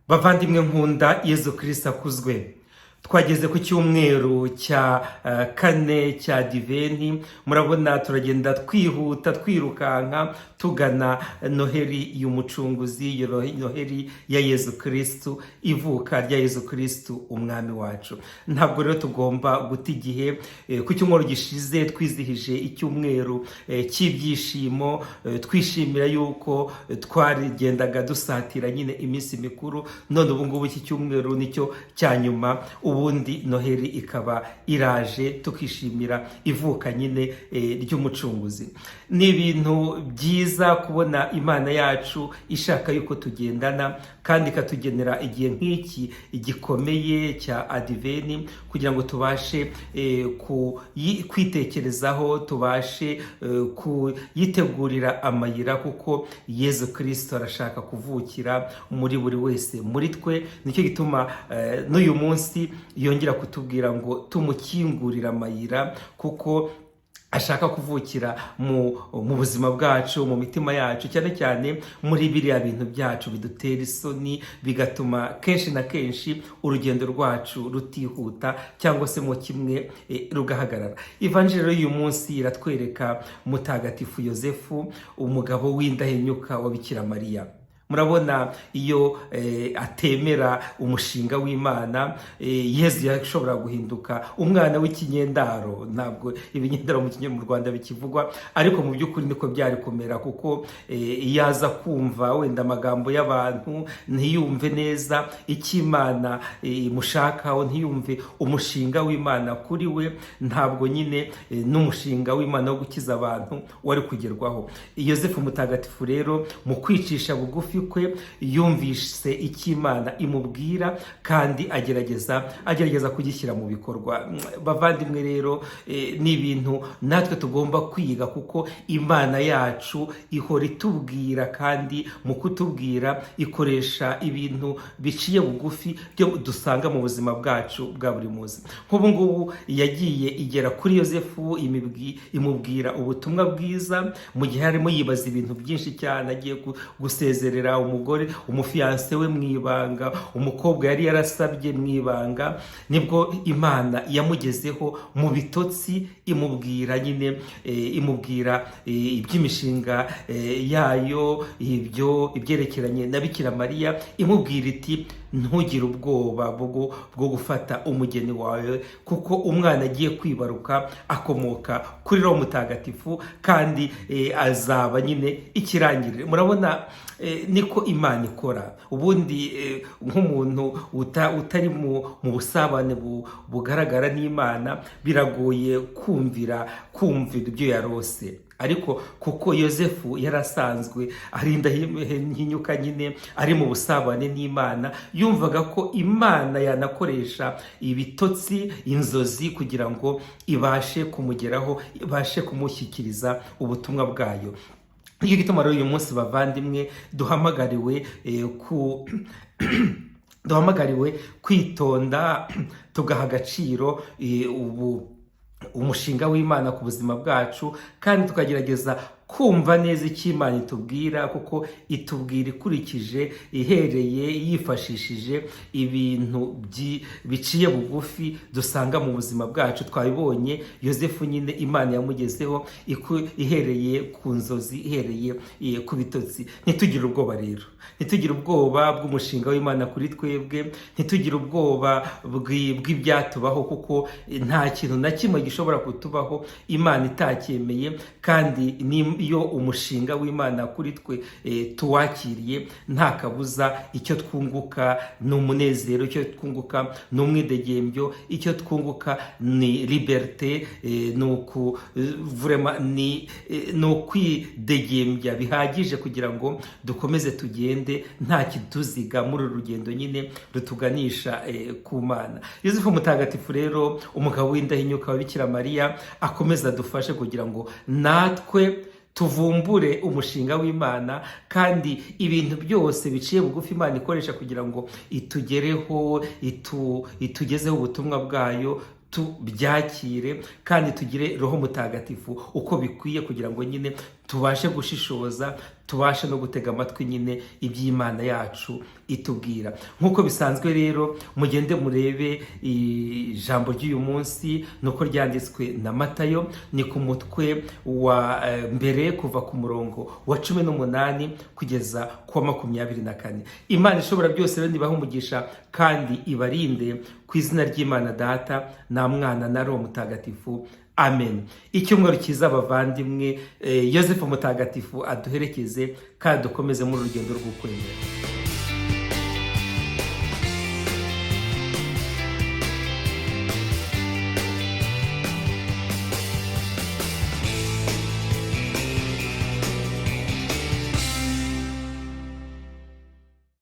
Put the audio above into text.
Bavandimwe nkunda, Yezu Kristo akuzwe. Twageze ku cyumweru cya kane cya Adiventi. Murabona turagenda twihuta twirukanka tugana Noheli y'umucunguzi, Noheli ya Yezu Kristo, ivuka rya Yezu Kristo umwami wacu. Ntabwo rero tugomba guta igihe. Ku cyumweru gishize twizihije icyumweru cy'ibyishimo, twishimira yuko twarigendaga dusatira nyine iminsi mikuru. None ubu ngubu iki cyumweru nicyo cya nyuma, ubundi Noheli ikaba iraje, tukishimira ivuka nyine ry'umucunguzi. Ni ibintu byiza kubona Imana yacu ishaka yuko tugendana kandi ikatugenera igihe nk'iki gikomeye cya Adiventi, kugira ngo tubashe kwitekerezaho, tubashe kuyitegurira amayira, kuko Yezu Kristo arashaka kuvukira muri buri wese muri twe. Nicyo gituma n'uyu munsi yongera kutubwira ngo tumukingurire amayira, kuko ashaka kuvukira mu buzima bwacu, mu mitima yacu, cyane cyane muri biriya bintu byacu bidutera isoni, bigatuma kenshi na kenshi urugendo rwacu rutihuta cyangwa se mu kimwe rugahagarara. Ivanjiri y'uyu munsi iratwereka Mutagatifu Yosefu, umugabo w'indahenyuka wa Bikira Mariya. Murabona iyo atemera umushinga w'Imana, Yezu yashobora guhinduka umwana w'ikinyendaro. Ntabwo ibinyendaro mu Rwanda bikivugwa, ariko mu by'ukuri niko byari kumera, kuko iyo aza kumva wenda amagambo y'abantu, ntiyumve neza icyo Imana imushakaho, ntiyumve umushinga w'Imana kuri we, ntabwo nyine n'umushinga w'Imana wo gukiza abantu wari kugerwaho. Yosefu Mutagatifu rero mu kwicisha bugufi kwe yumvise icyo Imana imubwira, kandi agerageza kugishyira mu bikorwa. Bavandimwe rero, ni ibintu natwe tugomba kwiga, kuko Imana yacu ihora itubwira, kandi mu kutubwira ikoresha ibintu biciye bugufi byo dusanga mu buzima bwacu bwa buri munsi. Nk'ubu ngubu yagiye igera kuri Yosefu, imubwira ubutumwa bwiza mu gihe harimo yibaza ibintu byinshi cyane. Agiye gusezerera umugore, umufiyanse we mu ibanga, umukobwa yari yarasabye mu ibanga, nibwo Imana yamugezeho mu bitotsi, imubwira iby'imishinga yayo, ibyerekeranye na Bikira Mariya. Imubwira iti ntugire ubwoba bwo gufata umugeni wawe, kuko umwana agiye kwibaruka akomoka kuri Roho Mutagatifu, kandi azaba nyine ikirangirire. Murabona niko Imana ikora. Ubundi nk'umuntu utari mu busabane bugaragara n'Imana, biragoye kumvira ibyo yarose. Ariko kuko Yosefu yari asanzwe ari indahinyuka nyine, ari mu busabane n'Imana, yumvaga ko Imana yanakoresha ibitotsi, inzozi, kugira ngo ibashe kumugeraho, ibashe kumushyikiriza ubutumwa bwayo. Nicyo gituma rero uyu munsi bavandimwe duhamagariwe kwitonda, tugaha agaciro umushinga w'Imana ku buzima bwacu, kandi tukagerageza kumva neza icyo Imana itubwira, kuko itubwira ikurikije, ihereye yifashishije ibintu biciye bugufi dusanga mu buzima bwacu. Twabibonye Yosefu nyine Imana yamugezeho ihereye ku nzozi, ihereye ku bitotsi. Ntitugire ubwoba rero, ntitugire ubwoba bw'umushinga w'Imana kuri twebwe, ntitugire ubwoba bw'ibyatubaho, kuko nta kintu na kimwe gishobora kutubaho Imana itacyemeye. kandi iyo umushinga w'Imana kuri twe tuwakiriye, nta kabuza icyo twunguka ni umunezero, icyo twunguka ni umwidegembyo, icyo twunguka ni liberté, ni ukwidegembya bihagije kugira ngo dukomeze tugende nta kiduziga muri uru rugendo nyine rutuganisha ku Mana. Yosefu Mutagatifu rero, umugabo w'indahinyuka wa Bikira Mariya, akomeza adufashe kugira ngo natwe tuvumbure umushinga w'Imana, kandi ibintu byose biciye bugufi Imana ikoresha kugira ngo itugereho, itugezeho ubutumwa bwayo, tubyakire kandi tugire Roho Mutagatifu uko bikwiye, kugira ngo nyine tubashe gushishoza, tubashe no gutega amatwi nyine iby'Imana yacu itubwira. Nk'uko bisanzwe rero, mugende murebe ijambo ry'uyu munsi nuko ryanditswe na Matayo, ni ku mutwe wa mbere kuva ku murongo wa 18 kugeza ku wa 24. Imana ishobora byose rero nibaha umugisha kandi ibarinde, ku izina ry'Imana Data na Mwana na Roho Mutagatifu. Amen. Icyumweru cyiza bavandimwe, Yosefu Mutagatifu aduherekeze kandi dukomeze muri urugendo rw'ukwemera.